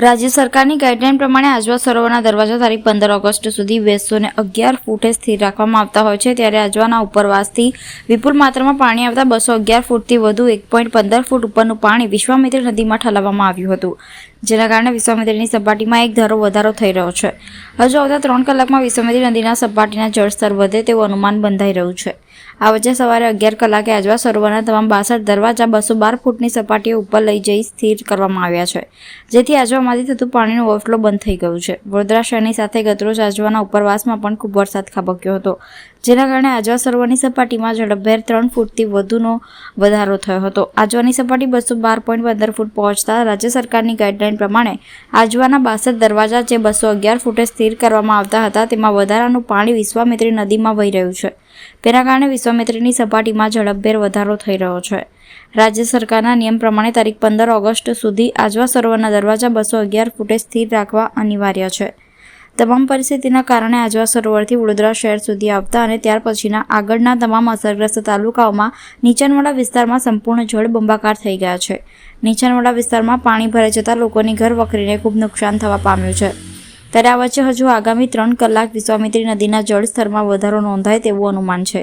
રાજ્ય સરકારની ગાઈડલાઈન પ્રમાણે આજવા સરોવરના દરવાજા તારીખ 15 ઓગસ્ટ સુધી 211 ફૂટે સ્થિર રાખવામાં આવતા હોય છે, ત્યારે આજવાના ઉપરવાસથી વિપુલ માત્રામાં પાણી આવતા 211 ફૂટથી વધુ 1.15 ફૂટ ઉપરનું પાણી વિશ્વામિત્રી નદીમાં ઠાલવવામાં આવ્યું હતું, જેના કારણે વિશ્વામિત્રીની સપાટીમાં એક ધારો વધારો થઈ રહ્યો છે. હજુ આવતા 3 કલાકમાં વિશ્વામિત્રી નદીના સપાટીના જળસ્તર વધે તેવું અનુમાન બંધાઈ રહ્યું છે. આ વચ્ચે સવારે 11 કલાકે આજવા સરોવરના તમામ 62 દરવાજા 212 ફૂટની સપાટીએ ઉપર લઈ જઈ સ્થિર કરવામાં આવ્યા છે, જેથી આજવામાંથી થતું પાણીનું ઓવરફ્લો બંધ થઈ ગયું છે. વડોદરા શહેરની સાથે ગતરોજ આજવાના ઉપરવાસમાં પણ ખૂબ વરસાદ ખાબક્યો હતો, જેના કારણે આજવા સરોવરની સપાટીમાં ઝડપભેર 3 ફૂટથી વધુનો વધારો થયો હતો. આજવાની સપાટી 212.15 ફૂટ પહોંચતા રાજ્ય સરકારની ગાઈડલાઈન પ્રમાણે આજવાના 62 દરવાજા જે 211 ફૂટે સ્થિર કરવામાં આવતા હતા, તેમાં વધારાનું પાણી વિશ્વામિત્રી નદીમાં વહી રહ્યું છે. તેના કારણે વિશ્વામિત્રીની સપાટીમાં ઝડપભેર વધારો થઈ રહ્યો છે. રાજ્ય સરકારના નિયમ પ્રમાણે તારીખ 15 ઓગસ્ટ સુધી આજવા સરોવરના દરવાજા 211 ફૂટે સ્થિર રાખવા અનિવાર્ય છે. તમામ પરિસ્થિતિના કારણે આજવા સરોવરથી વડોદરા શહેર સુધી આવતા અને ત્યાર પછીના આગળના તમામ અસરગ્રસ્ત તાલુકાઓમાં નીચાણવાળા વિસ્તારમાં સંપૂર્ણ જળબંબાકાર થઈ ગયા છે. નીચાણવાળા વિસ્તારમાં પાણી ભરાઈ જતાં લોકોની ઘર વખરીને ખૂબ નુકસાન થવા પામ્યું છે. ત્યારે આ વચ્ચે હજુ આગામી 3 કલાક વિશ્વામિત્રી નદીના જળસ્તરમાં વધારો નોંધાય તેવું અનુમાન છે.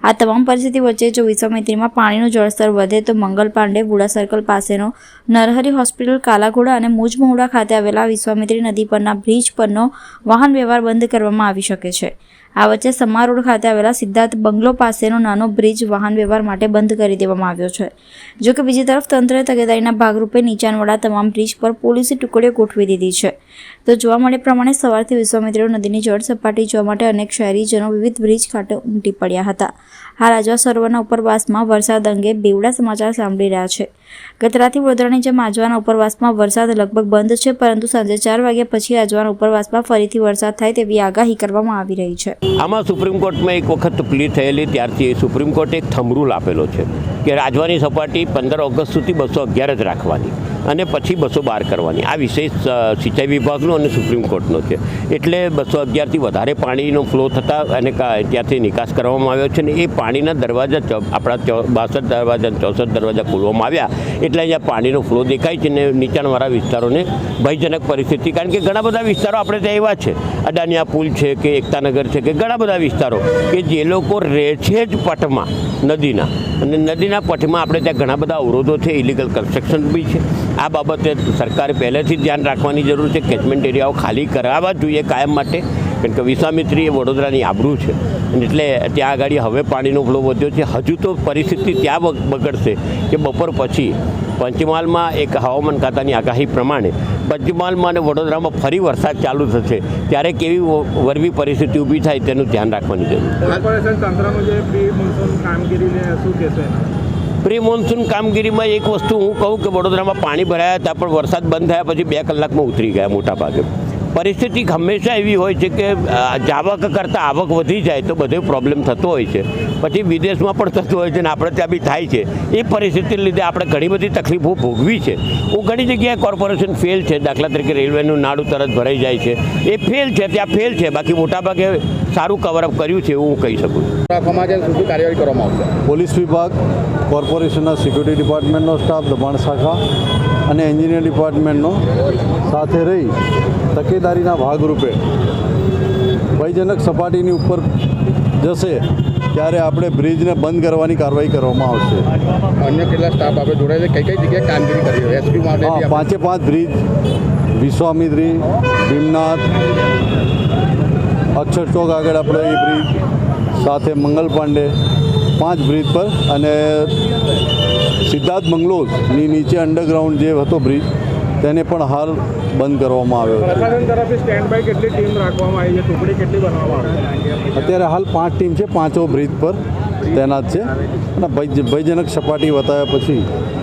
આ તમામ પરિસ્થિતિ વચ્ચે જો વિશ્વામિત્રીમાં પાણીનું જળસ્તર વધે તો મંગલ પાંડે વુડા સર્કલ પાસેનો નરહરી હોસ્પિટલ, કાલાઘોડા અને મુજમહુડા ખાતે આવેલા વિશ્વામિત્રી નદી પરના બ્રિજ પરનો વાહન વ્યવહાર બંધ કરવામાં આવી શકે છે. આ વચ્ચે સમા રોડ ખાતે આવેલા સિદ્ધાર્થ બંગલો પાસેનો નાનો બ્રિજ વાહન વ્યવહાર માટે બંધ કરી દેવામાં આવ્યો છે. જોકે બીજી તરફ તંત્રએ તકેદારીના ભાગરૂપે નીચાણવાળા તમામ બ્રિજ પર પોલીસી ટુકડીઓ ગોઠવી દીધી છે. તો જોવા મળે પ્રમાણે સવારથી વિશ્વામિત્રી નદીની જળ સપાટી જોવા માટે અનેક શહેરીજનો વિવિધ બ્રિજ ખાતે ઉમટી પડ્યા હતા. હાલ આજવા સરોવરના ઉપરવાસમાં વરસાદ અંગે બેવડા સમાચાર સાંભળી રહ્યા છે. ગત રાત્રે વડોદરાની જેમ આજવાના ઉપરવાસમાં વરસાદ લગભગ બંધ છે, પરંતુ સાંજે 4 વાગ્યા પછી આજવાના ઉપરવાસમાં ફરીથી વરસાદ થાય તેવી આગાહી કરવામાં આવી રહી છે. આમાં સુપ્રીમ કોર્ટમાં એક વખત પ્લી થયેલી ત્યારથી સુપ્રીમ કોર્ટે એક થંબ રૂલ આપેલો છે કે રાજવાની સપાટી 15 ઓગસ્ટ સુધી 211 જ રાખવાની અને પછી 212 કરવાની. આ વિષય સિંચાઈ વિભાગનો અને સુપ્રીમ કોર્ટનો છે. એટલે 211થી વધારે પાણીનો ફ્લો થતાં અને ત્યાંથી નિકાસ કરવામાં આવ્યો છે. ને એ પાણીના દરવાજા આપણા 62 દરવાજા 64 દરવાજા ખોલવામાં આવ્યા એટલે અહીંયા પાણીનો ફ્લો દેખાય છે. ને નીચાણવાળા વિસ્તારોને ભયજનક પરિસ્થિતિ, કારણ કે ઘણા બધા વિસ્તારો આપણે ત્યાં એવા છે, અડાનિયા પુલ છે કે એકતાનગર છે કે ઘણા બધા વિસ્તારો કે જે લોકો રહે છે જ પટમાં નદીના, અને નદીના પટમાં આપણે ત્યાં ઘણા બધા અવરોધો છે, ઇલીગલ કન્સ્ટ્રક્શન બી છે. આ બાબતે સરકારે પહેલેથી ધ્યાન રાખવાની જરૂર છે. કેચમેન્ટ એરિયાઓ ખાલી કરાવવા જોઈએ કાયમ માટે, કારણ કે વિશ્વામિત્રી એ વડોદરાની આબરૂ છે. એટલે ત્યાં આગળ હવે પાણીનો ફ્લો વધ્યો છે. હજુ તો પરિસ્થિતિ ત્યાં બગડશે કે બપોર પછી પંચમહાલમાં એક હવામાન ખાતાની આગાહી પ્રમાણે પંચમહાલમાં અને વડોદરામાં ફરી વરસાદ ચાલુ થશે, ત્યારે કેવી વરવી પરિસ્થિતિ ઊભી થાય તેનું ધ્યાન રાખવાની જરૂર. પ્રી મોન્સૂન કામગીરીમાં એક વસ્તુ હું કહું કે વડોદરામાં પાણી ભરાયા હતા, પણ વરસાદ બંધ થયા પછી 2 કલાકમાં ઉતરી ગયા મોટા ભાગે. પરિસ્થિતિ હંમેશા એવી હોય છે કે જાવક કરતાં આવક વધી જાય તો બધો પ્રોબ્લેમ થતો હોય છે, પછી વિદેશમાં પણ થતો હોય છે ને આપણે ત્યાં બી થાય છે. એ પરિસ્થિતિને લીધે આપણે ઘણી બધી તકલીફો ભોગવી છે. હું ઘણી જગ્યાએ કોર્પોરેશન ફેલ છે, દાખલા તરીકે રેલવેનું નાડું તરત ભરાઈ જાય છે, એ ફેલ છે, ત્યાં ફેલ છે. બાકી મોટાભાગે સારું કવરઅપ કર્યું છે એવું હું કહી શકું છું. કાર્યવાહી કરવામાં આવશે. પોલીસ વિભાગ, કોર્પોરેશનના સિક્યુરિટી ડિપાર્ટમેન્ટનો સ્ટાફ, દબાણ શાખા અને એન્જિનિયર ડિપાર્ટમેન્ટનો સાથે રહી તકેદારીના ભાગરૂપે ભયજનક સપાટીની ઉપર જશે ત્યારે આપણે બ્રિજને બંધ કરવાની કાર્યવાહી કરવામાં આવશે. અન્ય કેટલા સ્ટાફ આપણે જોડાય છે, કઈ જગ્યાએ કામગીરી કરી છે? એસપી માટે 5 બ્રિજ, વિશ્વામિત્રી, ભીમનાથ, અક્ષર ચોક આગળ આપણે એ બ્રિજ, સાથે મંગલ પાંડે 5 બ્રિજ પર, અને સિદ્ધાર્થ બંગલોઝની નીચે અંડરગ્રાઉન્ડ જે હતો બ્રિજ તેને પણ હાલ બંધ કરવામાં આવ્યો છે. પ્રશાસન તરફથી સ્ટેન્ડ બાય કેટલી ટીમ રાખવામાં આવી છે? ટુકડી કેટલી બનાવવામાં આવી છે? અત્યારે હાલ 5 ટીમ છે, 5 બ્રિજ પર તૈનાત છે અને ભયજનક સપાટી બતાવ્યા પછી